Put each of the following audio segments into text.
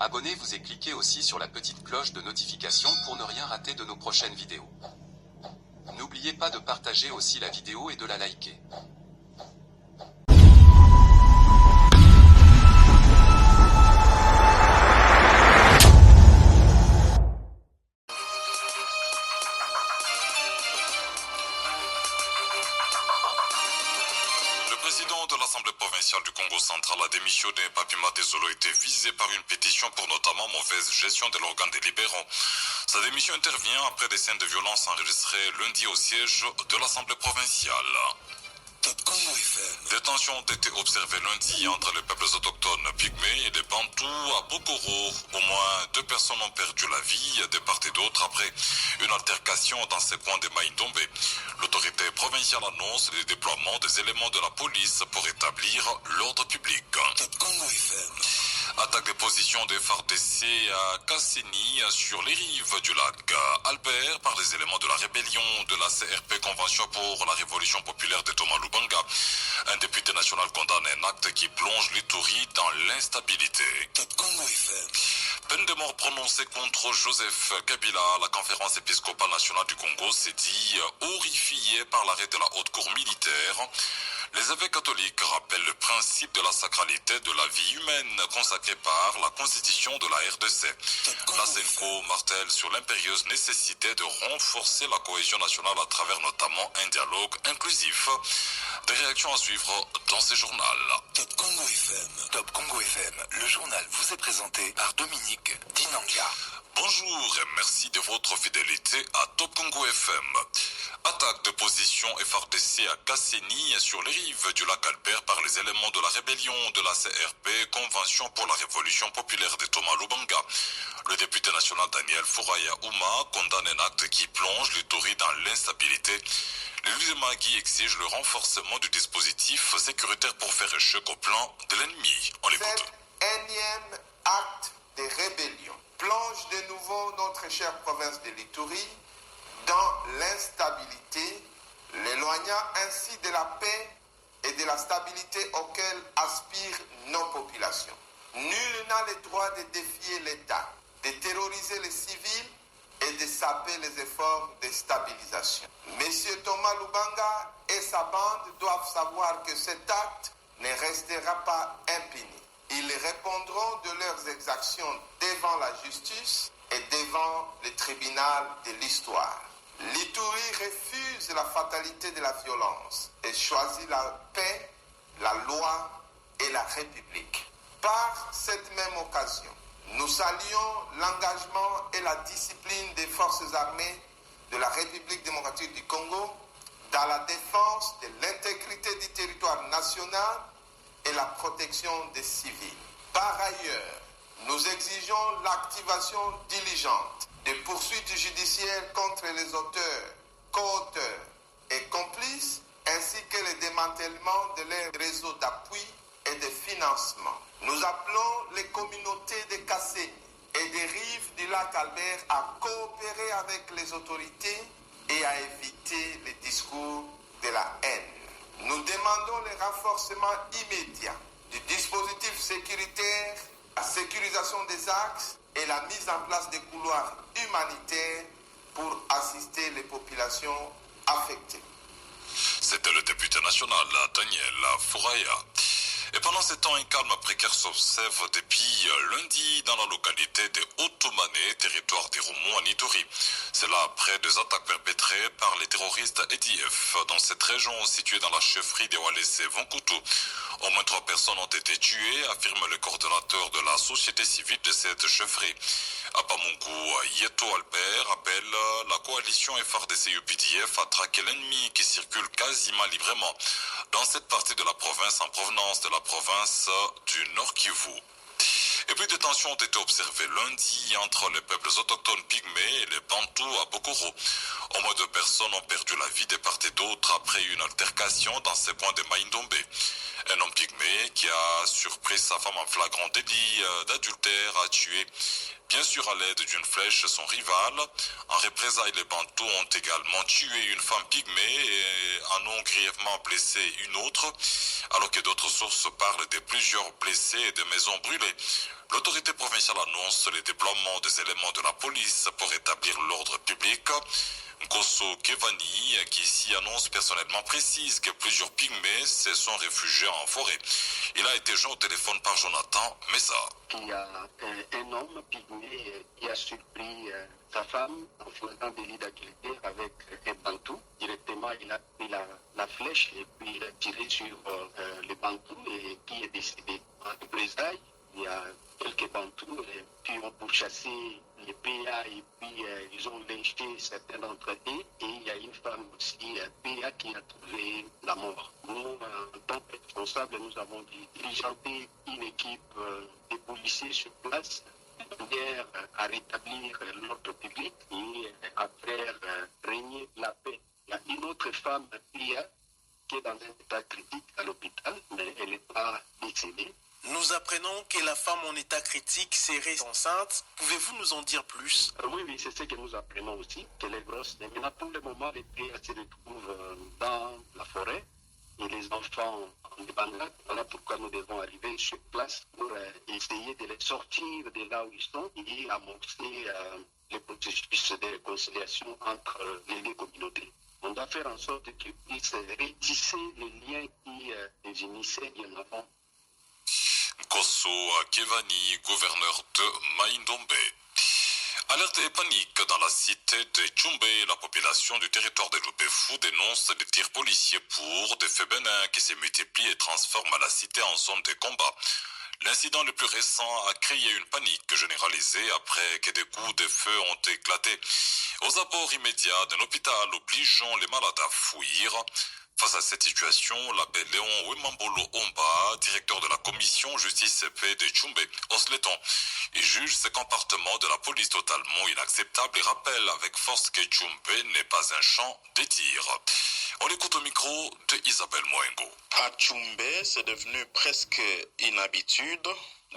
Abonnez-vous et cliquez aussi sur la petite cloche de notification pour ne rien rater de nos prochaines vidéos. N'oubliez pas de partager aussi la vidéo et de la liker. Le président de l'Assemblée provinciale du Congo central a démissionné. Papima Tesolo était visé par une pétition pour notamment mauvaise gestion de l'organe délibérant. Sa démission intervient après des scènes de violence enregistrées lundi au siège de l'Assemblée provinciale. Des tensions ont été observées lundi entre les peuples autochtones pygmées et les Bantous à Bokoro. Au moins 2 personnes ont perdu la vie de part et d'autre après une altercation dans ces coins de Maïndombe. L'autorité provinciale annonce le déploiement des éléments de la police pour établir l'ordre public. Attaque des positions des FARDC à Kasseni sur les rives du lac Albert par les éléments de la rébellion de la CRP Convention pour la Révolution populaire de Thomas Lubanga. Un député national condamne un acte qui plonge l'Ituri dans l'instabilité. Peine de mort prononcée contre Joseph Kabila. La conférence épiscopale nationale du Congo s'est dit horrifiée par l'arrêt de la haute cour militaire. Les évêques catholiques rappellent le principe de la sacralité de la vie humaine consacrée par la constitution de la RDC. La CENCO martèle sur l'impérieuse nécessité de renforcer la cohésion nationale à travers notamment un dialogue inclusif. Des réactions à suivre dans ces journaux. Top Congo FM, le journal vous est présenté par Dominique Dinanga. Bonjour et merci de votre fidélité à Top Congo FM. Attaque de position FARDC à Kasseni sur les rives du lac Albert par les éléments de la rébellion de la CRP, Convention pour la Révolution populaire de Thomas Lubanga. Le député national Daniel Fouraya Ouma condamne un acte qui plonge l'Ituri dans l'instabilité. L'élu de Magui exige le renforcement du dispositif sécuritaire pour faire échec au plan de l'ennemi. On l'écoute. Cet énième acte de rébellion plonge de nouveau notre chère province de l'Ituri dans l'instabilité, l'éloignant ainsi de la paix et de la stabilité auxquelles aspirent nos populations. Nul n'a le droit de défier l'État, de terroriser les civils et de saper les efforts de stabilisation. Monsieur Thomas Lubanga et sa bande doivent savoir que cet acte ne restera pas impuni. Ils répondront de leurs exactions devant la justice et devant le tribunal de l'histoire. L'Ituri refuse la fatalité de la violence et choisit la paix, la loi et la République. Par cette même occasion, nous saluons l'engagement et la discipline des forces armées de la République démocratique du Congo dans la défense de l'intégrité du territoire national et la protection des civils. Par ailleurs, nous exigeons l'activation diligente des poursuites judiciaires contre les auteurs, co-auteurs et complices, ainsi que le démantèlement de leurs réseaux d'appui et de financement. Nous appelons les communautés de Kasseni et des rives du lac Albert à coopérer avec les autorités et à éviter les discours de la haine. Nous demandons le renforcement immédiat du dispositif sécuritaire, la sécurisation des axes et la mise en place des couloirs humanitaires pour assister les populations affectées. C'était le député national Daniel Fouraya. Et pendant ce temps, un calme précaire s'observe depuis lundi dans la localité de Otomane, territoire des Romans en Ituri. C'est là après des attaques perpétrées par les terroristes EDF dans cette région située dans la chefferie de Walese Vonkutu. Au moins 3 personnes ont été tuées, affirme le coordonnateur de la société civile de cette chefferie. À Pamungu, Yeto Albert appelle la coalition FARDC-UPDF à traquer l'ennemi qui circule quasiment librement dans cette partie de la province en provenance de la province du Nord Kivu. Et puis des tensions ont été observées lundi entre les peuples autochtones pygmées et les Bantous à Bokoro. Au moins 2 personnes ont perdu la vie de part et d'autre après une altercation dans ces coins de Maïndombe. Un homme pygmée qui a surpris sa femme en flagrant délit d'adultère a tué, bien sûr à l'aide d'une flèche, son rival. En représailles, les Bantous ont également tué une femme pygmée et en ont grièvement blessé une autre, alors que d'autres sources parlent de plusieurs blessés et de maisons brûlées. L'autorité provinciale provincial annonce le déploiement des éléments de la police pour rétablir l'ordre public. Nkosso Kevani, qui ici annonce personnellement, précise que plusieurs pygmées se sont réfugiés en forêt. Il a été joint au téléphone par Jonathan Messa. Il y a un homme pygmée qui a surpris sa femme en faisant des lits d'agilité avec un bantou. Directement, il a pris la flèche et puis il a tiré sur le bantou et qui est décédé. En représailles, il y a quelques bantous qui ont pourchassé les PA et puis ils ont lynché certains d'entre eux. Et il y a une femme aussi, PA, qui a trouvé la mort. Nous, en tant que responsables, nous avons diligenté une équipe de policiers sur place de manière à rétablir l'ordre public et à faire régner la paix. Il y a une autre femme, PA, qui est dans un état critique à l'hôpital, mais elle n'est pas décédée. Nous apprenons que la femme en état critique serait enceinte. Pouvez-vous nous en dire plus? Oui, c'est ce que nous apprenons aussi, qu'elle est grosse. Mais maintenant, pour le moment, les PA se retrouvent dans la forêt et les enfants en débandade. Voilà pourquoi nous devons arriver sur place pour essayer de les sortir de là où ils sont et amorcer le processus de réconciliation entre les deux communautés. On doit faire en sorte qu'ils puissent retisser les liens qui les unissaient bien avant. Nkosso Kevani, gouverneur de Maïndombe. Alerte et panique dans la cité de Tchumbe. La population du territoire de Lubefou dénonce des tirs policiers pour des faits bénins qui se multiplient et transforment la cité en zone de combat. L'incident le plus récent a créé une panique généralisée après que des coups de feu ont éclaté aux abords immédiats d'un hôpital obligeant les malades à fuir. Face à cette situation, l'abbé Léon Wemambolo Omba, directeur de la commission justice et paix de Tchumbe, hausse le ton. Il juge ce comportement de la police totalement inacceptable et rappelle avec force que Tchumbe n'est pas un champ de tir. On l'écoute au micro de Isabelle Moengo. À Tchumbe, c'est devenu presque une habitude.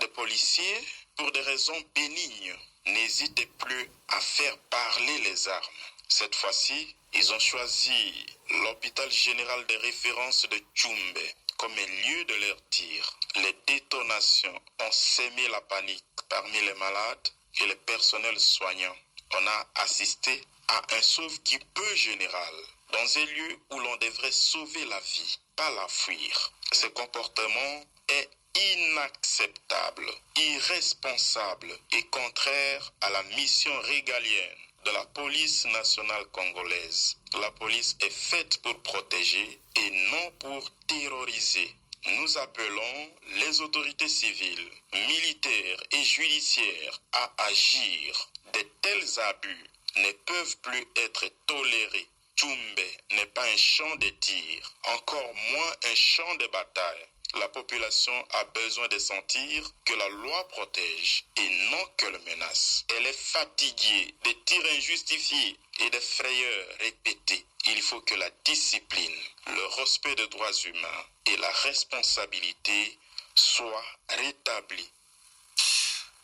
Des policiers, pour des raisons bénignes, n'hésitent plus à faire parler les armes. Cette fois-ci, ils ont choisi l'hôpital général de référence de Tchumbe comme un lieu de leur tir. Les détonations ont sémé la panique parmi les malades et le personnel soignant. On a assisté à un sauve-qui-peut général dans un lieu où l'on devrait sauver la vie, pas la fuir. Ce comportement est inacceptable, irresponsable et contraire à la mission régalienne de la police nationale congolaise. La police est faite pour protéger et non pour terroriser. Nous appelons les autorités civiles, militaires et judiciaires à agir. De tels abus ne peuvent plus être tolérés. Tchumbe n'est pas un champ de tir, encore moins un champ de bataille. La population a besoin de sentir que la loi protège et non qu'elle menace. Elle est fatiguée des tirs injustifiés et des frayeurs répétées. Il faut que la discipline, le respect des droits humains et la responsabilité soient rétablis.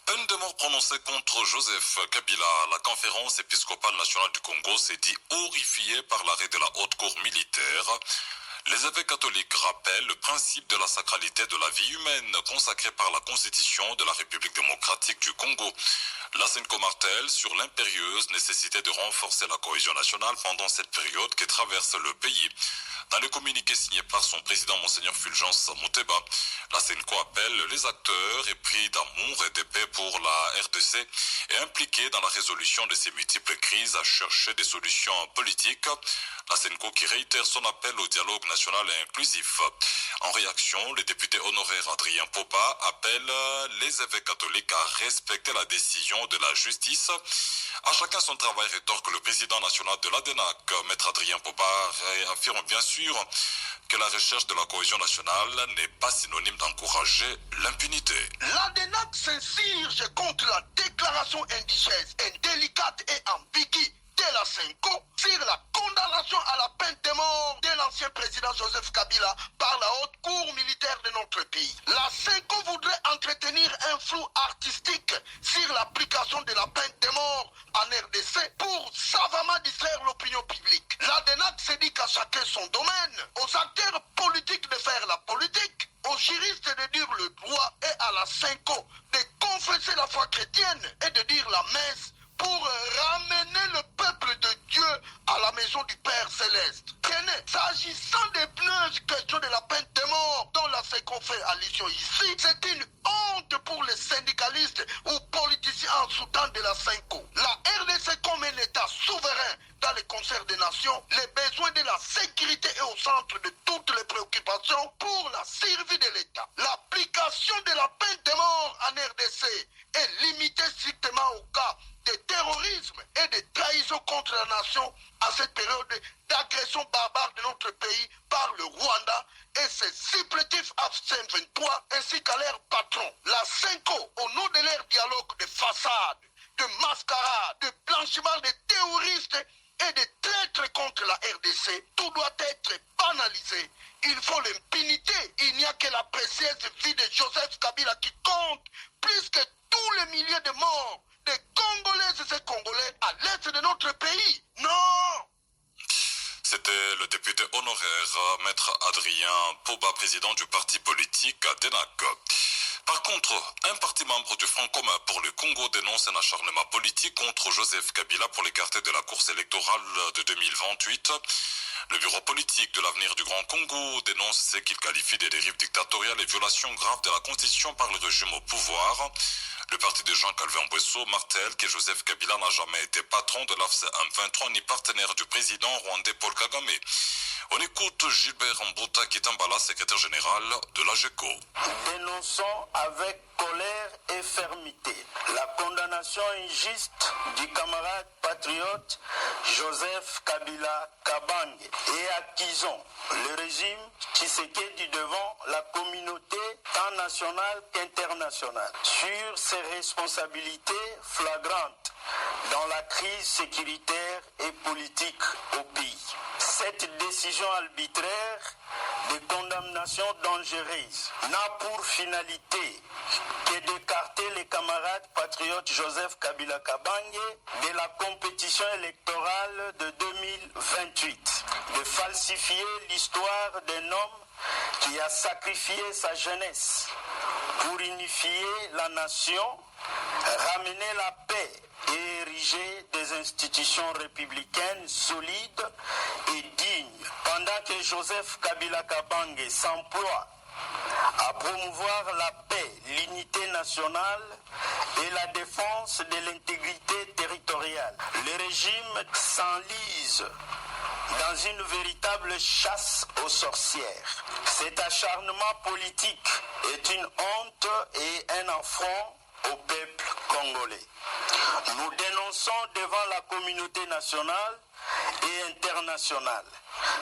Peine de mort prononcée contre Joseph Kabila. La conférence épiscopale nationale du Congo s'est dit horrifiée par l'arrêt de la haute cour militaire. Les évêques catholiques rappellent le principe de la sacralité de la vie humaine consacré par la Constitution de la République démocratique du Congo. La Senko martèle sur l'impérieuse nécessité de renforcer la cohésion nationale pendant cette période qui traverse le pays. Dans le communiqué signé par son président Monseigneur Fulgence Muteba, la Senko appelle les acteurs épris d'amour et de paix pour la RDC et impliqués dans la résolution de ces multiples crises à chercher des solutions politiques. La Senko qui réitère son appel au dialogue national et inclusif. En réaction, le député honoraire Adrien Popa appelle les évêques catholiques à respecter la décision de la justice. À chacun son travail, rétorque le président national de l'ADENAC, Maître Adrien Popa, affirme bien sûr que la recherche de la cohésion nationale n'est pas synonyme d'encourager l'impunité. L'ADENAC s'insurge contre la déclaration indigène, indélicate et ambiguë de la Senko sur la condamnation à la peine de mort de l'ancien président Joseph Kabila par la haute cour militaire de notre pays. La Senko voudrait entretenir un flou artistique sur l'application de la peine de mort en RDC pour savamment distraire l'opinion publique. L'ADENAC se dit qu'à chacun son domaine, aux acteurs politiques de faire la politique, aux juristes de dire le droit et à la Senko de confesser la foi chrétienne et de dire la messe pour ramener le peuple de Dieu à la maison du Père Céleste. Tenez, s'agissant des pneus, question de la peine de mort dont la SECO fait allusion ici, c'est une honte pour les syndicalistes ou politiciens en Soudan de la SECO. La RDC comme un État souverain dans les concerts des nations, les besoins de la sécurité est au centre de toutes les préoccupations pour la survie de l'État. L'application de la peine de mort en RDC est limitée strictement au cas de terrorisme et de trahison contre la nation à cette période d'agression barbare de notre pays par le Rwanda et ses supplétifs AFC-M23 ainsi qu'à leur patron. La SECO, au nom de leur dialogue de façade, de mascarade, de blanchiment des terroristes et de traîtres contre la RDC, tout doit être banalisé. Il faut l'impunité. Il n'y a que la précieuse vie de Joseph Kabila qui compte plus que tous les milliers de morts des Congolaises et Congolais à l'est de notre pays. Non! C'était le député honoraire, Maître Adrien Poba, président du parti politique DENAC. Par contre, un parti membre du Front commun pour le Congo dénonce un acharnement politique contre Joseph Kabila pour l'écarter de la course électorale de 2028. Le bureau politique de l'avenir du Grand Congo dénonce ce qu'il qualifie de dérives dictatoriales et violations graves de la Constitution par le régime au pouvoir. Le parti de Jean-Calvin Bouesso martèle que Joseph Kabila n'a jamais été patron de l'AFC M23 ni partenaire du président rwandais Paul Kagame. On écoute Gilbert Mbouta Kitambala, secrétaire général de l'AGECO. Dénonçons avec colère et fermeté la condamnation injuste du camarade patriote Joseph Kabila Kabange et accusons le régime Tshisekedi devant la communauté tant nationale qu'internationale sur ses responsabilités flagrantes dans la crise sécuritaire et politique au pays. Cette décision arbitraire de condamnation dangereuse n'a pour finalité que d'écarter les camarades patriotes Joseph Kabila Kabange de la compétition électorale de 2028, de falsifier l'histoire d'un homme qui a sacrifié sa jeunesse pour unifier la nation, ramener la paix et ériger des institutions républicaines solides et dignes, pendant que Joseph Kabila Kabange s'emploie à promouvoir la paix, l'unité nationale et la défense de l'intégrité territoriale. Le régime s'enlise dans une véritable chasse aux sorcières. Cet acharnement politique est une honte et un affront au peuple congolais. Nous dénonçons devant la communauté nationale et internationale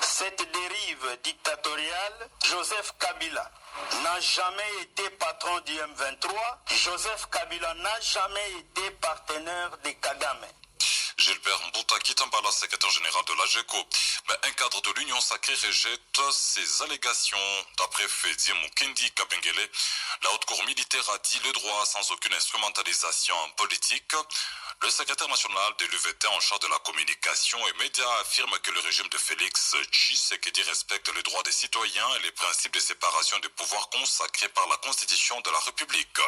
cette dérive dictatoriale. Joseph Kabila n'a jamais été patron du M23. Joseph Kabila n'a jamais été partenaire de Kagame. Gilbert Mbouta Kitambala, secrétaire général de l'AGECO. Mais un cadre de l'Union sacrée rejette ces allégations. D'après Fedi Mukendi Kabengele, la haute cour militaire a dit le droit sans aucune instrumentalisation politique. Le secrétaire national de l'UVT en charge de la communication et médias affirme que le régime de Félix Tshisekedi respecte les droits des citoyens et les principes de séparation des pouvoirs consacrés par la Constitution de la République.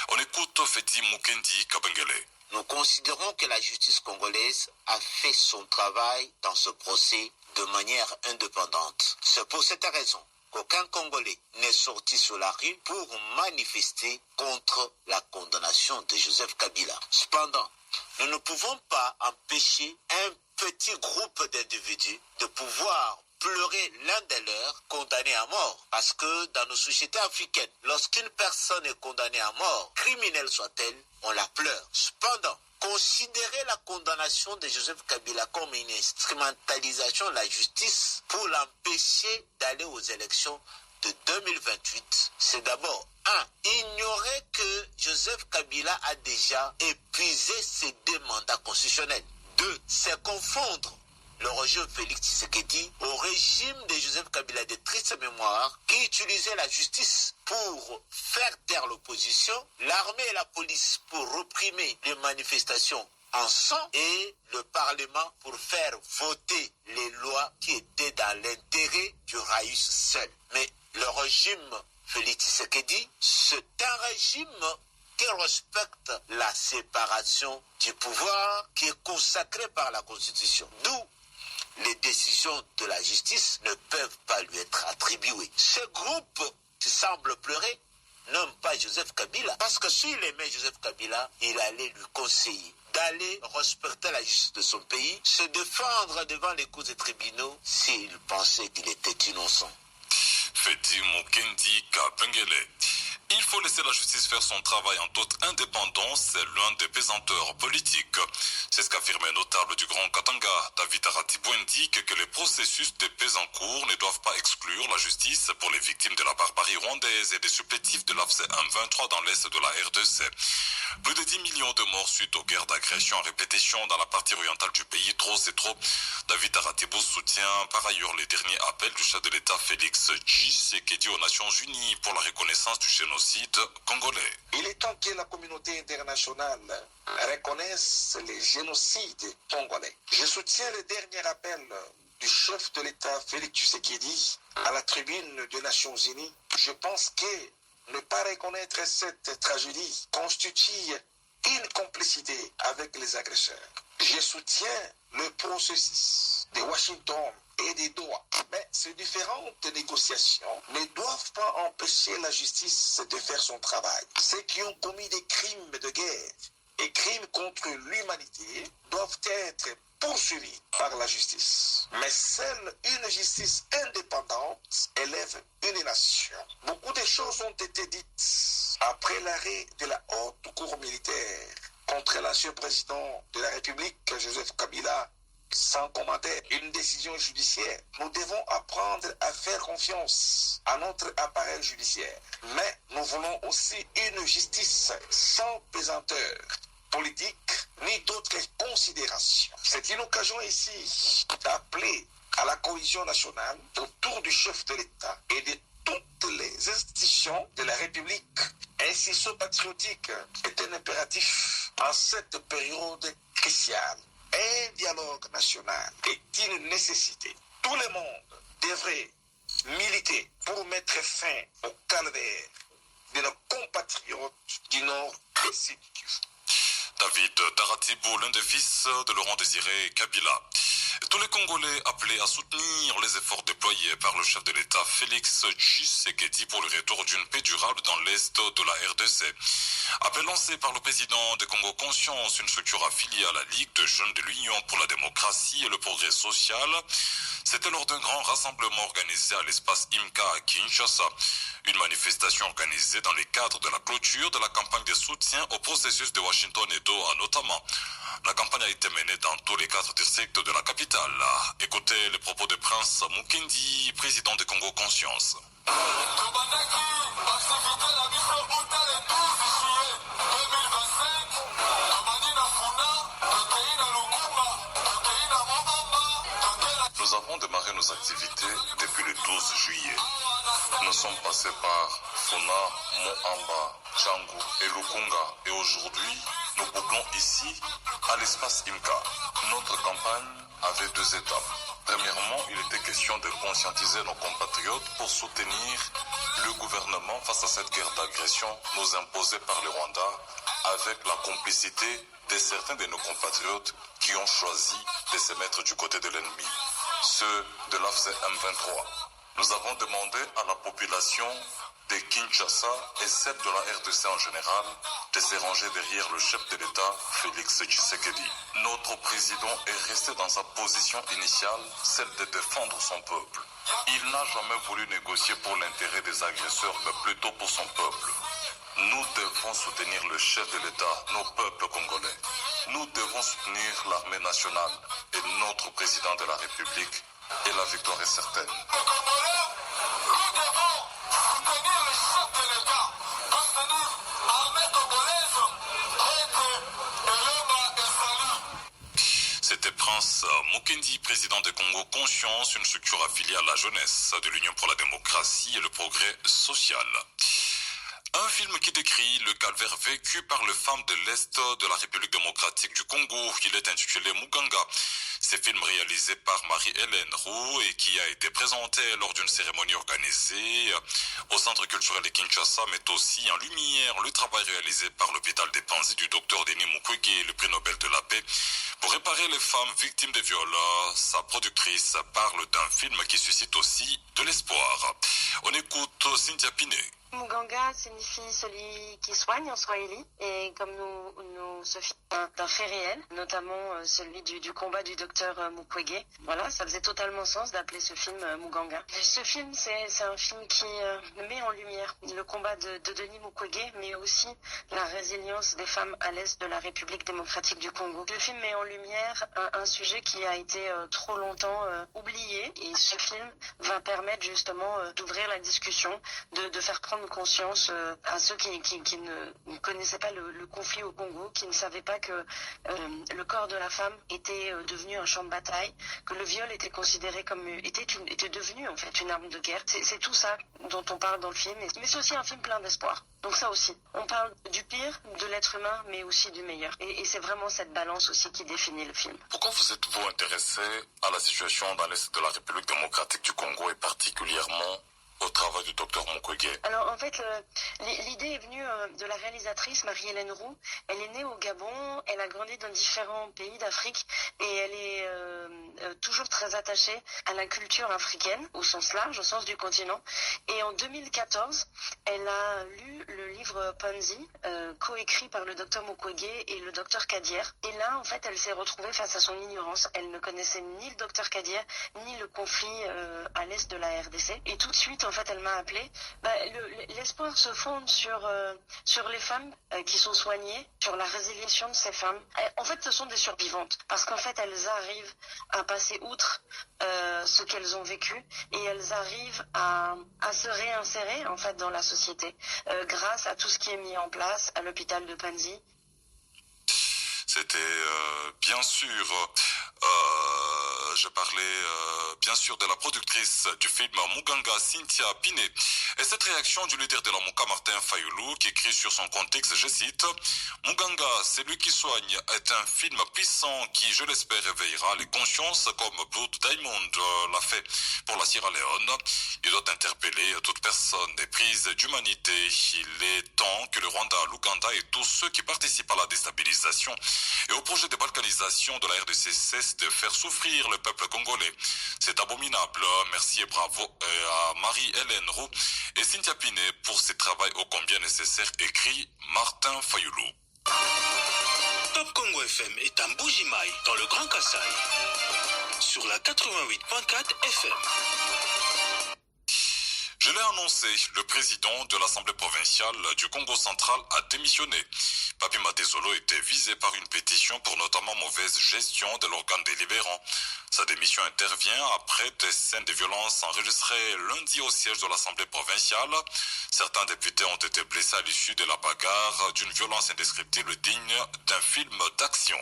On écoute Fedi Mukendi Kabengele. Nous considérons que la justice congolaise a fait son travail dans ce procès de manière indépendante. C'est pour cette raison qu'aucun Congolais n'est sorti sur la rue pour manifester contre la condamnation de Joseph Kabila. Cependant, nous ne pouvons pas empêcher un petit groupe d'individus de pouvoir pleurer l'un des leurs condamnés à mort. Parce que dans nos sociétés africaines, lorsqu'une personne est condamnée à mort, criminelle soit-elle, on la pleure. Cependant, considérer la condamnation de Joseph Kabila comme une instrumentalisation de la justice pour l'empêcher d'aller aux élections de 2028, c'est d'abord ignorer que Joseph Kabila a déjà épuisé ses 2 mandats constitutionnels. 2, c'est confondre le régime Félix Tshisekedi au régime de Joseph Kabila de triste mémoire qui utilisait la justice pour faire taire l'opposition, l'armée et la police pour réprimer les manifestations en sang et le Parlement pour faire voter les lois qui étaient dans l'intérêt du Raïs seul. Mais le régime Félix Tshisekedi, c'est un régime qui respecte la séparation du pouvoir qui est consacrée par la Constitution. D'où les décisions de la justice ne peuvent pas lui être attribuées. Ce groupe qui semble pleurer n'aime pas Joseph Kabila, parce que s'il aimait Joseph Kabila, il allait lui conseiller d'aller respecter la justice de son pays, se défendre devant les cours des tribunaux s'il pensait qu'il était innocent. Fedi Mukendi Kabengele. Il faut laisser la justice faire son travail en toute indépendance, c'est l'un des pesanteurs politiques. C'est ce qu'affirme un notable du Grand Katanga. David Aratibo indique que les processus de paix en cours ne doivent pas exclure la justice pour les victimes de la barbarie rwandaise et des supplétifs de l'AFC M23 dans l'est de la RDC. Plus de 10 millions de morts suite aux guerres d'agression à répétition dans la partie orientale du pays. Trop, c'est trop. David Aratibo soutient par ailleurs les derniers appels du chef de l'État Félix Tshisekedi aux Nations Unies pour la reconnaissance du génocide congolais. Il est temps que la communauté internationale reconnaisse les génocides congolais. Je soutiens le dernier appel du chef de l'État Félix Tshisekedi à la tribune des Nations Unies. Je pense que ne pas reconnaître cette tragédie constitue une complicité avec les agresseurs. Je soutiens le processus de Washington et des Doha. Mais ces différentes négociations ne doivent pas empêcher la justice de faire son travail. Ceux qui ont commis des crimes de guerre et crimes contre l'humanité doivent être poursuivis par la justice. Mais seule une justice indépendante élève une nation. Beaucoup de choses ont été dites après l'arrêt de la haute cour militaire contre l'ancien président de la République, Joseph Kabila, sans commentaire, une décision judiciaire. Nous devons apprendre à faire confiance à notre appareil judiciaire. Mais nous voulons aussi une justice sans pesanteur politique ni d'autres considérations. C'est une occasion ici d'appeler à la cohésion nationale autour du chef de l'État et de toutes les institutions de la République. Un sursaut patriotique est un impératif en cette période cruciale. Un dialogue national est une nécessité. Tout le monde devrait militer pour mettre fin au calvaire de nos compatriotes du Nord et Sud Kivu. David Taratibo, l'un des fils de Laurent Désiré Kabila. Tous les Congolais appelés à soutenir les efforts déployés par le chef de l'État Félix Tshisekedi pour le retour d'une paix durable dans l'est de la RDC. Appel lancé par le président de Congo Conscience, une structure affiliée à la Ligue de jeunes de l'Union pour la démocratie et le progrès social. C'était lors d'un grand rassemblement organisé à l'espace IMCA à Kinshasa. Une manifestation organisée dans le cadre de la clôture de la campagne de soutien au processus de Washington et Doha notamment. La campagne a été menée dans tous les 4 districts de la capitale. Écoutez les propos de Prince Mukendi, président de Congo Conscience. Nous avons démarré nos activités depuis le 12 juillet. Nous sommes passés par Funa, Moamba, Tchangu et Lukunga. Et aujourd'hui, nous bouclons ici, à l'espace IMCA. Notre campagne avait 2 étapes. Premièrement, il était question de conscientiser nos compatriotes pour soutenir le gouvernement face à cette guerre d'agression nous imposée par le Rwanda, avec la complicité de certains de nos compatriotes qui ont choisi de se mettre du côté de l'ennemi, ceux de l'AFC M23. Nous avons demandé à la population de Kinshasa et celle de la RDC en général de se ranger derrière le chef de l'État, Félix Tshisekedi. Notre président est resté dans sa position initiale, celle de défendre son peuple. Il n'a jamais voulu négocier pour l'intérêt des agresseurs, mais plutôt pour son peuple. Nous devons soutenir le chef de l'État, nos peuples congolais. Nous devons soutenir l'armée nationale et notre président de la République, et la victoire est certaine. C'était Prince Mukendi, président de Congo Conscience, une structure affiliée à la jeunesse de l'Union pour la démocratie et le progrès social. Un film qui décrit le calvaire vécu par les femmes de l'Est de la République démocratique du Congo. Il est intitulé Muganga. Ce film réalisé par Marie-Hélène Roux et qui a été présenté lors d'une cérémonie organisée au Centre culturel de Kinshasa met aussi en lumière le travail réalisé par l'hôpital des Panzi du docteur Denis Mukwege, le prix Nobel de la paix, pour réparer les femmes victimes de viols. Sa productrice parle d'un film qui suscite aussi de l'espoir. On écoute Cynthia Pinet. Muganga signifie celui qui soigne en swahili, et comme nous se fions d'un fait réel, notamment celui du combat du docteur Mukwege. Voilà, ça faisait totalement sens d'appeler ce film Muganga. Ce film, c'est un film qui met en lumière le combat de Denis Mukwege, mais aussi la résilience des femmes à l'est de la République démocratique du Congo. Le film met en lumière un sujet qui a été trop longtemps oublié, et ce film va permettre justement d'ouvrir la discussion, de faire prendre conscience à ceux qui ne connaissaient pas le conflit au Congo, qui ne savaient pas que le corps de la femme était devenu un champ de bataille, que le viol était considéré comme était devenu en fait une arme de guerre. C'est tout ça dont on parle dans le film, mais c'est aussi un film plein d'espoir. Donc ça aussi, on parle du pire de l'être humain, mais aussi du meilleur. Et c'est vraiment cette balance aussi qui définit le film. Pourquoi vous êtes-vous intéressé à la situation dans l'Est de la République démocratique du Congo et particulièrement au travail du docteur Mukwege? Alors en fait, l'idée est venue de la réalisatrice Marie-Hélène Roux. Elle est née au Gabon, elle a grandi dans différents pays d'Afrique et elle est toujours très attachée à la culture africaine, au sens large, au sens du continent. Et en 2014, elle a lu le livre Panzi, coécrit par le docteur Mukwege et le docteur Kadir. Et là, en fait, elle s'est retrouvée face à son ignorance. Elle ne connaissait ni le docteur Kadir, ni le conflit à l'est de la RDC. Et tout de suite, en fait, elle m'a appelé. L'espoir se fonde sur les femmes qui sont soignées, sur la résiliation de ces femmes. En fait, ce sont des survivantes, parce qu'en fait, elles arrivent à passer outre ce qu'elles ont vécu, et elles arrivent à se réinsérer en fait dans la société grâce à tout ce qui est mis en place à l'hôpital de Panzi. C'était bien sûr, je parlais bien sûr de la productrice du film Muganga, Cynthia Pinet. Et cette réaction du leader de la Moka, Martin Fayoulou, qui écrit sur son contexte, je cite, Muganga, celui qui soigne, est un film puissant qui, je l'espère, réveillera les consciences comme Blood Diamond l'a fait pour la Sierra Leone. Il doit interpeller toute personne éprise d'humanité. Il est temps que le Rwanda, l'Ouganda et tous ceux qui participent à la déstabilisation et au projet de balkanisation de la RDC cessent de faire souffrir le peuple congolais. C'est abominable. Merci et bravo à Marie-Hélène Roux et Cynthia Pinet pour ce travail ô combien nécessaire, écrit Martin Fayoulou. Top Congo FM est à Mbuji-Mayi, dans le Grand Kassai, sur la 88.4 FM. Je l'ai annoncé, le président de l'Assemblée provinciale du Congo central a démissionné. Papi Matezolo était visé par une pétition pour notamment mauvaise gestion de l'organe délibérant. Sa démission intervient après des scènes de violence enregistrées lundi au siège de l'Assemblée provinciale. Certains députés ont été blessés à l'issue de la bagarre d'une violence indescriptible digne d'un film d'action.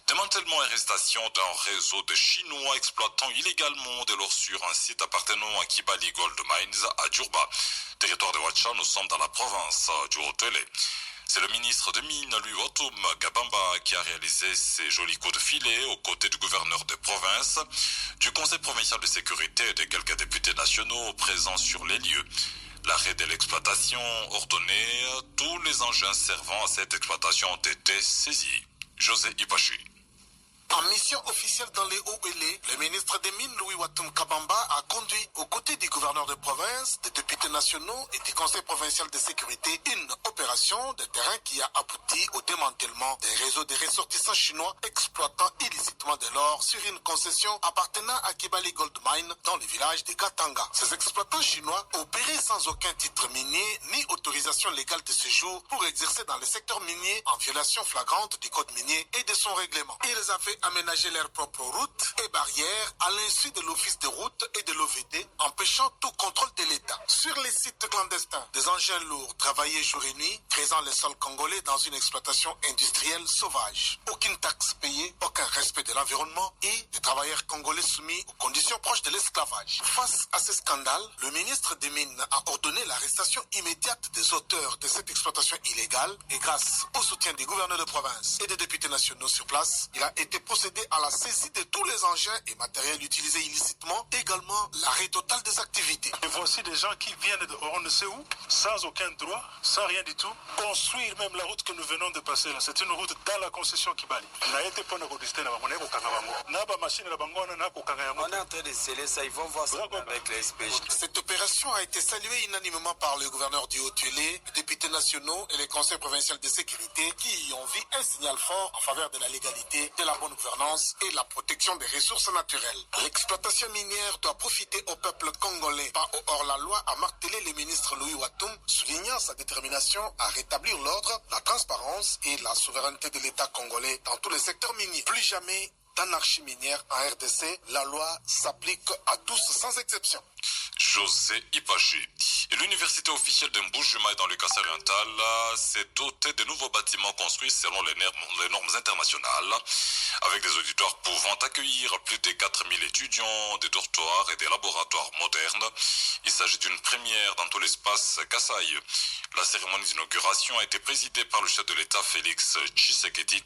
Démantèlement et arrestation d'un réseau de Chinois exploitant illégalement de l'or sur un site appartenant à Kibali Gold Mines à Djurba, territoire de Ouacha. Nous sommes dans la province du Haut-Télé. C'est le ministre de Mines, Louis Otum Gabamba, qui a réalisé ces jolis coups de filet aux côtés du gouverneur de province, du Conseil provincial de sécurité et de quelques députés nationaux présents sur les lieux. L'arrêt de l'exploitation ordonné, tous les engins servant à cette exploitation ont été saisis. José Ibachi. En mission officielle dans les Hauts-Élés, le ministre des Mines, Louis Watum Kabamba, a conduit aux côtés du gouverneur de province, des députés nationaux et du conseil provincial de sécurité une opération de terrain qui a abouti au démantèlement des réseaux de ressortissants chinois exploitant illicitement de l'or sur une concession appartenant à Kibali Gold Mine dans le village de Katanga. Ces exploitants chinois opéraient sans aucun titre minier ni autorisation légale de séjour pour exercer dans le secteur minier en violation flagrante du code minier et de son règlement. Ils avaient aménager leurs propres routes et barrières à l'insu de l'Office de route et de l'OVD, empêchant tout contrôle de l'État. Sur les sites clandestins, des engins lourds travaillaient jour et nuit, creusant le sol congolais dans une exploitation industrielle sauvage. Aucune taxe payée, aucun respect de l'environnement et des travailleurs congolais soumis aux conditions proches de l'esclavage. Face à ce scandale, le ministre des Mines a ordonné l'arrestation immédiate des auteurs de cette exploitation illégale et grâce au soutien des gouverneurs de province et des députés nationaux sur place, il a été procédé à la saisie de tous les engins et matériels utilisés illicitement, également l'arrêt total des activités. Et voici des gens qui viennent de on ne sait où, sans aucun droit, sans rien du tout, construire même la route que nous venons de passer là. C'est une route dans la concession Kibali. On est en train de sceller ça, ils vont voir ça avec les SPJ. Cette opération a été saluée unanimement par le gouverneur du Haut-Tuélé, les députés nationaux et les conseils provinciaux de sécurité qui y ont vu un signal fort en faveur de la légalité, de la bonne gouvernance et de la protection des ressources naturelles. L'exploitation minière doit profiter au peuple congolais, pas au hors-la-loi, a martelé le ministre Louis Watoum, soulignant sa détermination à rétablir l'ordre, la transparence et la souveraineté de l'État congolais dans tous les secteurs miniers. Plus jamais d'anarchie minière en RDC, la loi s'applique à tous sans exception. José Ipaché. Et l'université officielle de Mbuji-Mayi dans le Kasaï oriental s'est dotée de nouveaux bâtiments construits selon les normes internationales, avec des auditoires pouvant accueillir plus de 4000 étudiants, des dortoirs et des laboratoires modernes. Il s'agit d'une première dans tout l'espace Kasaï. La cérémonie d'inauguration a été présidée par le chef de l'État Félix Tshisekedi.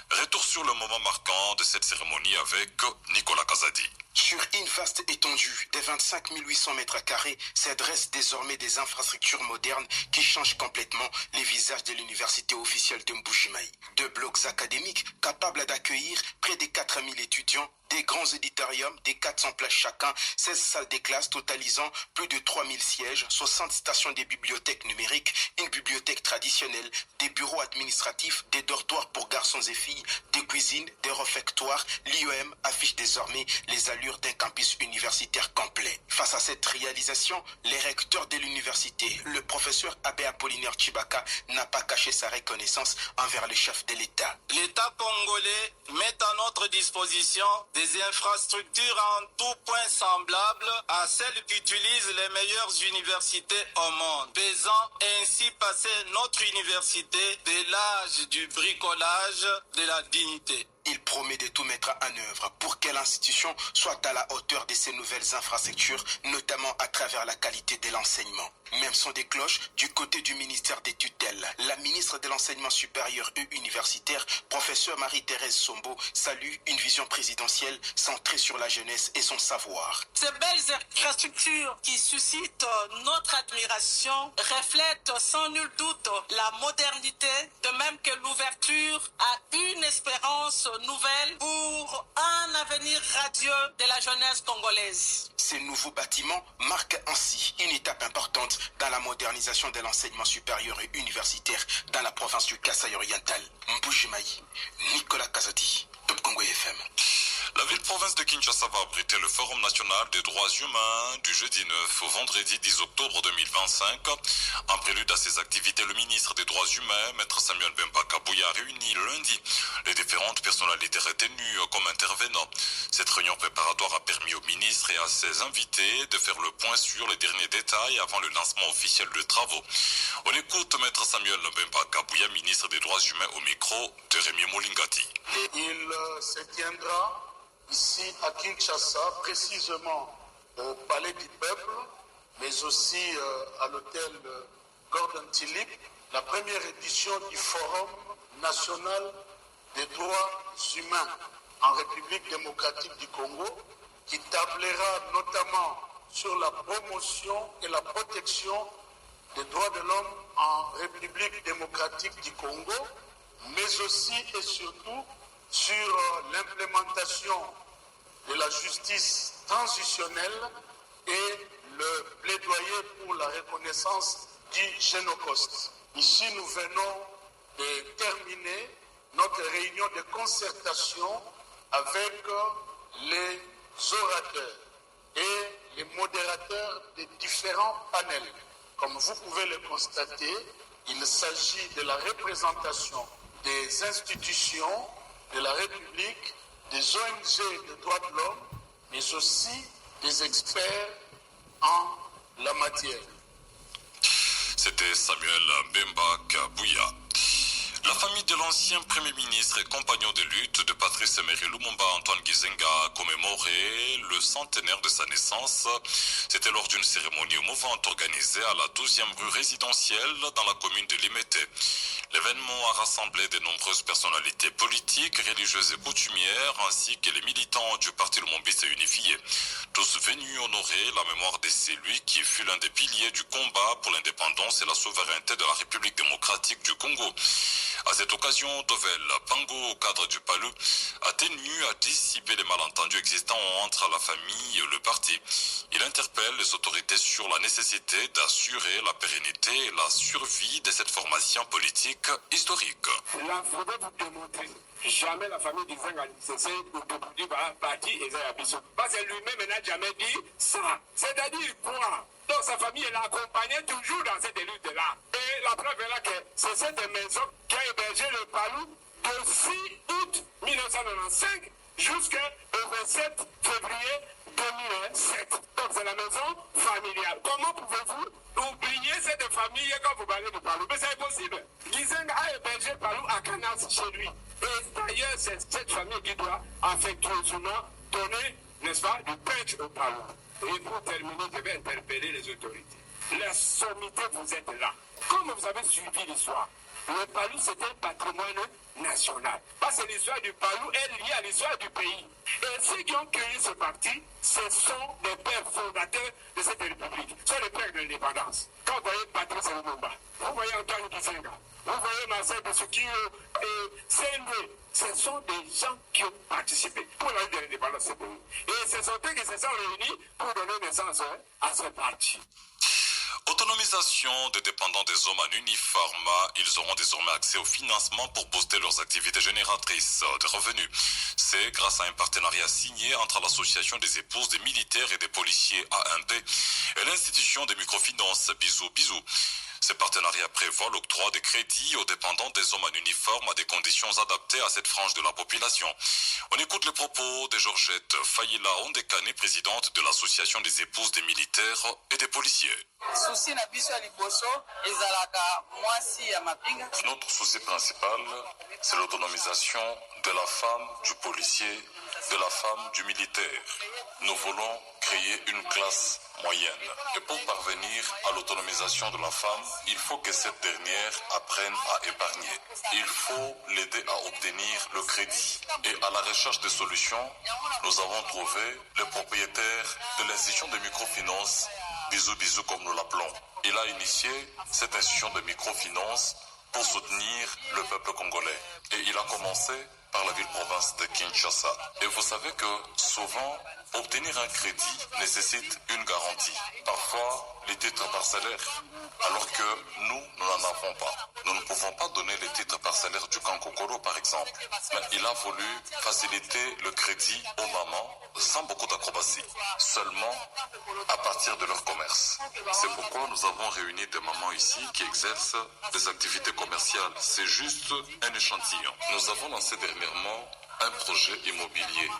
Retour sur le moment marquant de cette cérémonie avec Nicolas Kazadi. Sur une vaste étendue de 25 800 mètres carrés s'adressent désormais des infrastructures modernes qui changent complètement les visages de l'université officielle de Mbuji-Mayi. Deux blocs académiques capables d'accueillir près de 4000 étudiants, des grands auditoriums, des 400 places chacun, 16 salles de classe totalisant plus de 3000 sièges, 60 stations de bibliothèques numériques, une bibliothèque traditionnelle, des bureaux administratifs, des dortoirs pour garçons et filles, des cuisines, des réfectoires. L'IOM affiche désormais les allures d'un campus universitaire complet. Face à cette réalisation, les recteurs de l'université, le professeur Abbé Apollinaire Chibaka, n'a pas caché sa reconnaissance envers le chef de l'État. L'État congolais met à notre disposition des infrastructures en tout point semblables à celles qu'utilisent les meilleures universités au monde, faisant ainsi passer notre université de l'âge du bricolage de la dignité. Il promet de tout mettre en œuvre pour que l'institution soit à la hauteur de ces nouvelles infrastructures, notamment à travers la qualité de l'enseignement. Même son des cloches du côté du ministère des tutelles. La ministre de l'Enseignement supérieur et universitaire, professeure Marie-Thérèse Sombo, salue une vision présidentielle centrée sur la jeunesse et son savoir. Ces belles infrastructures qui suscitent notre admiration reflètent sans nul doute la modernité, de même que l'ouverture à une espérance nouvelle pour un avenir radieux de la jeunesse congolaise. Ces nouveaux bâtiments marquent ainsi une étape importante dans la modernisation de l'enseignement supérieur et universitaire dans la province du Kasaï oriental. Mbuji-Mayi, Nicolas Kazadi, Top Congo FM. La ville-province de Kinshasa va abriter le Forum national des droits humains du jeudi 9 au vendredi 10 octobre 2025. En prélude à ces activités, le ministre des droits humains, Maître Samuel Bemba Kabouya, a réuni lundi les différentes personnalités retenues comme intervenants. Cette réunion préparatoire a permis au ministre et à ses invités de faire le point sur les derniers détails avant le lancement officiel de travaux. On écoute Maître Samuel Bemba Kabouya, ministre des droits humains, au micro de Rémi Moulingati. Il se tiendra ici à Kinshasa, précisément au Palais du Peuple, mais aussi à l'hôtel Gordon Tilip, la première édition du Forum national des droits humains en République démocratique du Congo, qui tablera notamment sur la promotion et la protection des droits de l'homme en République démocratique du Congo, mais aussi et surtout sur l'implémentation de la justice transitionnelle et le plaidoyer pour la reconnaissance du Génocide. Ici, nous venons de terminer notre réunion de concertation avec les orateurs et les modérateurs des différents panels. Comme vous pouvez le constater, il s'agit de la représentation des institutions de la République des ONG de droits de l'homme, mais aussi des experts en la matière. C'était Samuel Bemba Kabouya. La famille de l'ancien Premier ministre et compagnon de lutte de Patrice Emery Lumumba, Antoine Gizenga, a commémoré le centenaire de sa naissance. C'était lors d'une cérémonie émouvante organisée à la 12e rue résidentielle dans la commune de Limete. L'événement a rassemblé de nombreuses personnalités politiques, religieuses et coutumières, ainsi que les militants du Parti Lumumbiste unifié. Tous venus honorer la mémoire de celui qui fut l'un des piliers du combat pour l'indépendance et la souveraineté de la République démocratique du Congo. À cette occasion, Dovel Pango, au cadre du PALU, a tenu à dissiper les malentendus existants entre la famille et le parti. Il interpelle les autorités sur la nécessité d'assurer la pérennité et la survie de cette formation politique historique. Là, il faudrait vous démontrer. Jamais la famille Gizenga a cessé de dire parti et Zayabiso. Parce que lui-même n'a jamais dit ça. C'est-à-dire quoi? Donc sa famille l'a accompagné toujours dans cette lutte-là. Et la preuve est là que c'est cette maison qui a hébergé le Palou de 6 août 1995 jusqu'au 27 février 2007. Donc c'est la maison familiale. Comment pouvez-vous oublier cette famille quand vous parlez de Palou? Mais c'est impossible. Gizenga a hébergé Palou à Canas chez lui. Et d'ailleurs, c'est cette famille qui doit affectueusement donner, n'est-ce pas, du punch au Palou. Et pour terminer, je vais interpeller les autorités. La sommité, vous êtes là. Comme vous avez suivi l'histoire, le Palou, c'est un patrimoine national. Parce que l'histoire du Palou est liée à l'histoire du pays. Et ceux qui ont créé ce parti, ce sont les pères fondateurs de cette république. Ce sont les pères de l'indépendance. Quand vous voyez Patrice Lumumba, vous voyez Antoine Gizenga, vous voyez Marcel Bessoukiou et CNV, ce sont des gens qui ont participé pour la lutte de l'indépendance de ce pays. Et ce sont eux qui se sont réunis pour donner naissance à ce parti. Autonomisation des dépendants des hommes en uniforme, ils auront désormais accès au financement pour booster leurs activités génératrices de revenus. C'est grâce à un partenariat signé entre l'association des épouses des militaires et des policiers AMP et l'institution des microfinances Bisou Bisou. Ce partenariat prévoit l'octroi de crédits aux dépendants des hommes en uniforme à des conditions adaptées à cette frange de la population. On écoute les propos de Georgette Fayila Ondekane, présidente de l'association des épouses des militaires et des policiers. Notre souci principal, c'est l'autonomisation de la femme du policier, de la femme du militaire. Nous voulons créer une classe moyenne. Et pour parvenir à l'autonomisation de la femme, il faut que cette dernière apprenne à épargner. Il faut l'aider à obtenir le crédit. Et à la recherche de solutions, nous avons trouvé le propriétaire de l'institution de microfinance, Bisou Bisou comme nous l'appelons. Il a initié cette institution de microfinance pour soutenir le peuple congolais. Et il a commencé par la ville-province de Kinshasa. Et vous savez que souvent, obtenir un crédit nécessite une garantie. Parfois, les titres parcellaires, alors que nous n'en avons pas. Nous ne pouvons pas donner les titres parcellaires du Kankokoro, par exemple. Mais il a voulu faciliter le crédit aux mamans sans beaucoup d'acrobatie, seulement à partir de leur commerce. C'est pourquoi nous avons réuni des mamans ici qui exercent des activités commerciales. C'est juste un échantillon. Nous avons lancé dernièrement un projet immobilier.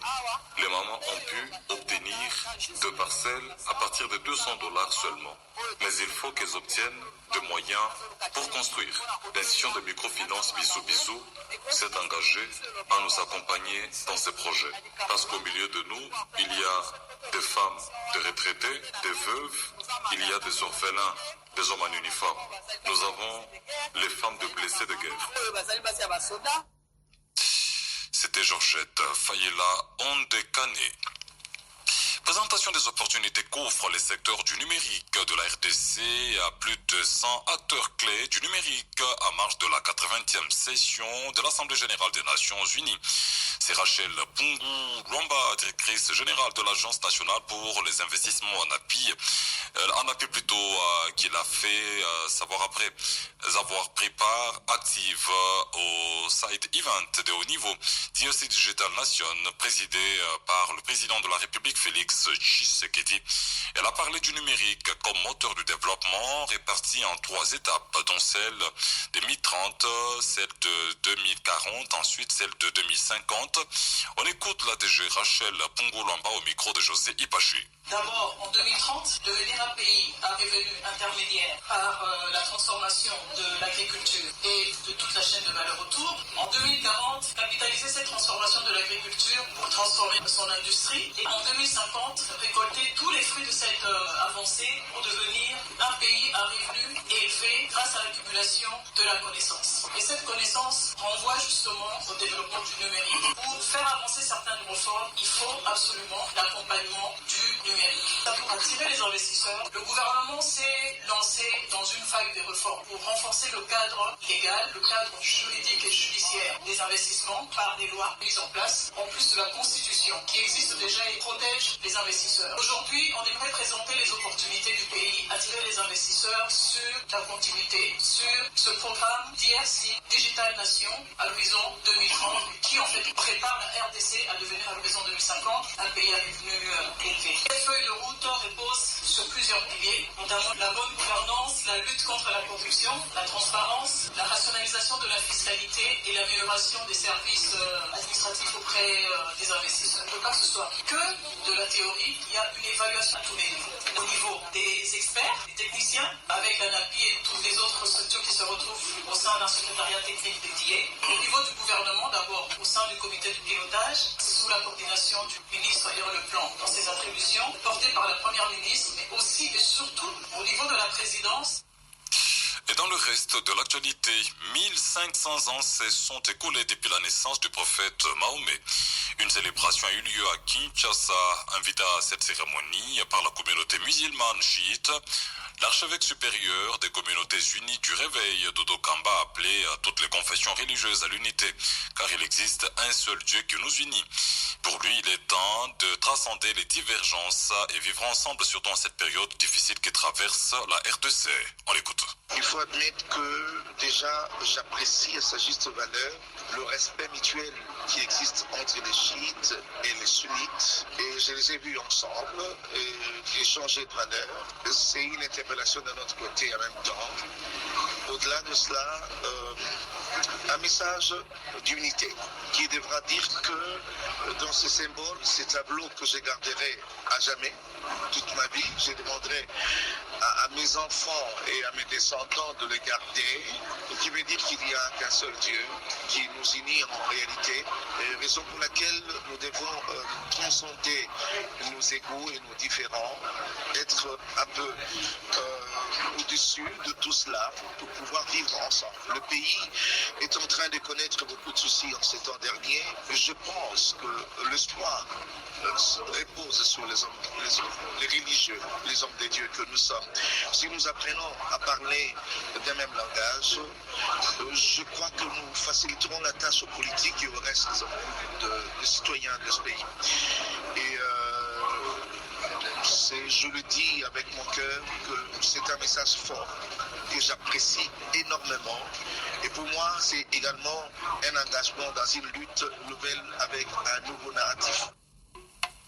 Les mamans ont pu obtenir 2 parcelles à partir de $200 seulement. Mais il faut qu'elles obtiennent des moyens pour construire. L'institution de microfinance Bisou Bisou s'est engagée à nous accompagner dans ces projets. Parce qu'au milieu de nous, il y a des femmes, des retraités, des veuves, il y a des orphelins, des hommes en uniforme. Nous avons les femmes de blessés de guerre. C'était Georgette Fayela Ondekane. Présentation des opportunités qu'offrent les secteurs du numérique de la RDC à plus de 100 acteurs clés du numérique à marge de la 80e session de l'Assemblée générale des Nations Unies. C'est Rachel Pungu Lwamba, directrice générale de l'Agence nationale pour les investissements en appui qu'il a fait savoir après avoir pris part active au side event de haut niveau DRC Digital Nation présidé par le président de la République Félix Félix Tshisekedi. Elle a parlé du numérique comme moteur du développement réparti en 3 étapes, dont celle de 2030, celle de 2040, ensuite celle de 2050. On écoute la DG Rachel Pungulamba au micro de José Ipaché. D'abord, en 2030, devenir un pays à revenu intermédiaire par la transformation de l'agriculture et de toute la chaîne de valeur autour. En 2040, capitaliser cette transformation de l'agriculture pour transformer son industrie. Et en 2050, récolter tous les fruits de cette avancée pour devenir un pays à revenu élevé grâce à l'accumulation de la connaissance. Et cette connaissance renvoie justement au développement du numérique. Pour faire avancer certaines réformes, il faut absolument l'accompagnement du numérique. Pour attirer les investisseurs, le gouvernement s'est lancé dans une vague de réformes pour renforcer le cadre légal, le cadre juridique et judiciaire des investissements par des lois mises en place, en plus de la Constitution qui existe déjà et protège les investisseurs. Aujourd'hui, on aimerait présenter les opportunités du pays, attirer les investisseurs sur la continuité, sur ce programme DRC, Digital Nation, à l'horizon 2030, qui en fait prépare la RDC à devenir à l'horizon 2050 un pays à revenu élevé. Les feuilles de route reposent sur plusieurs piliers, notamment la bonne gouvernance, la lutte contre la corruption, la transparence, la rationalisation de la fiscalité et l'amélioration des services administratifs auprès des investisseurs. Il ne faut pas que ce soit que de la théorie, il y a une évaluation à tous les niveaux. Au niveau des experts, des techniciens, avec l'ANAPI et toutes les autres structures qui se retrouvent au sein d'un secrétariat technique dédié. Au niveau du gouvernement, d'abord, au sein du comité de pilotage, sous la coordination du ministre Ayant Le Plan dans ses attributions, portées par la première ministre, mais aussi et surtout au niveau de la présidence. Et dans le reste de l'actualité, 1500 ans se sont écoulés depuis la naissance du prophète Mahomet. Une célébration a eu lieu à Kinshasa, invitée à cette cérémonie par la communauté musulmane chiite. L'archevêque supérieur des communautés unies du réveil, Dodo Kamba, a appelé à toutes les confessions religieuses à l'unité, car il existe un seul Dieu qui nous unit. Pour lui, il est temps de transcender les divergences et vivre ensemble, surtout en cette période difficile qui traverse la RDC. On l'écoute. Il faut admettre que déjà j'apprécie à sa juste valeur le respect mutuel qui existe entre les chiites et les sunnites, et je les ai vus ensemble et échanger de valeurs. C'est une interpellation de notre côté en même temps. Au-delà de cela, un message d'unité qui devra dire que dans ces symboles, ces tableaux que je garderai à jamais, toute ma vie, je demanderai à mes enfants et à mes descendants de les garder, qui veut dire qu'il n'y a qu'un seul Dieu qui nous unit en réalité, raison pour laquelle nous devons transcender nos égos et nos différends, être un peu au-dessus de tout cela pour pouvoir vivre ensemble. Le pays est en train de connaître beaucoup de soucis en ces temps derniers. Je pense que l'espoir repose sur les hommes, les religieux, les hommes de Dieu que nous sommes. Si nous apprenons à parler d'un même langage, je crois que nous faciliterons la tâche aux politiques et au reste des citoyens de ce pays. Et je le dis avec mon cœur que c'est un message fort que j'apprécie énormément. Et pour moi, c'est également un engagement dans une lutte nouvelle avec un nouveau narratif.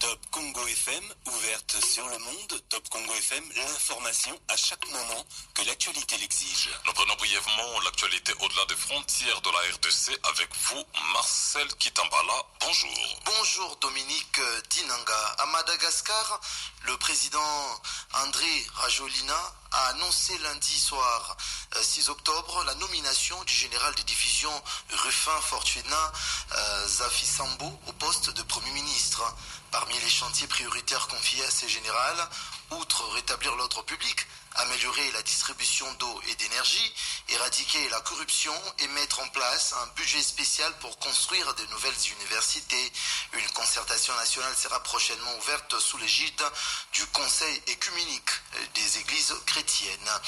Top Congo FM, ouverte sur le monde. Top Congo FM, l'information à chaque moment que l'actualité l'exige. Nous prenons brièvement l'actualité au-delà des frontières de la RDC avec vous, Marcel Kitambala. Bonjour. Bonjour Dominique Dinanga. À Madagascar, le président André Rajoelina a annoncé lundi soir 6 octobre la nomination du général de division Rufin Fortuna Zafisambo au poste de Premier ministre. Parmi les chantiers prioritaires confiés à ce général, outre rétablir l'ordre public, améliorer la distribution d'eau et d'énergie, éradiquer la corruption et mettre en place un budget spécial pour construire de nouvelles universités. Une concertation nationale sera prochainement ouverte sous l'égide du Conseil écuménique des églises chrétiennes.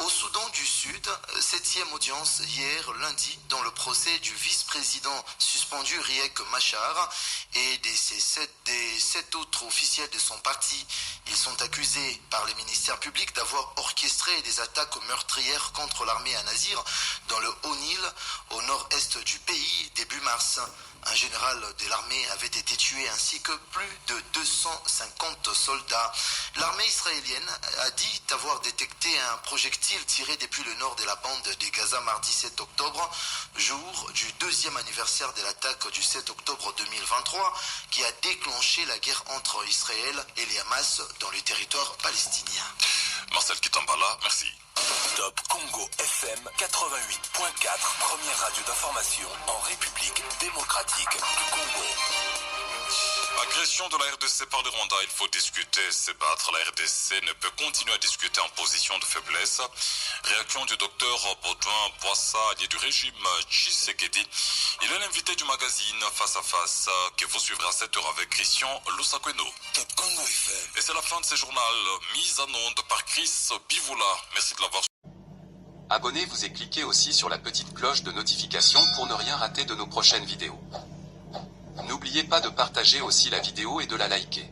Au Soudan du Sud, 7e audience hier lundi dans le procès du vice-président suspendu Riek Machar et des 7 autres officiels de son parti. Ils sont accusés par les ministères publics d'avoir orchestré des attaques meurtrières contre l'armée à Nazir dans le Haut-Nil, au nord-est du pays, début mars. Un général de l'armée avait été tué ainsi que plus de 250 soldats. L'armée israélienne a dit avoir détecté un projectile tiré depuis le nord de la bande de Gaza mardi 7 octobre, jour du deuxième anniversaire de l'attaque du 7 octobre 2023 qui a déclenché la guerre entre Israël et les Hamas dans le territoire palestinien. Marcel Kitambala, merci. Top Congo FM 88.4, première radio d'information en République démocratique du Congo. Agression de la RDC par le Rwanda, il faut discuter, se battre. La RDC ne peut continuer à discuter en position de faiblesse. Réaction du docteur Baudouin Boissa, allié du régime Tshisekedi. Il est l'invité du magazine Face à Face que vous suivrez à 7h avec Christian Lusakweno. Top Congo FM. Et c'est la fin de ce journal, mise en onde par Chris Bivoula. Merci de l'avoir. Abonnez-vous et cliquez aussi sur la petite cloche de notification pour ne rien rater de nos prochaines vidéos. N'oubliez pas de partager aussi la vidéo et de la liker.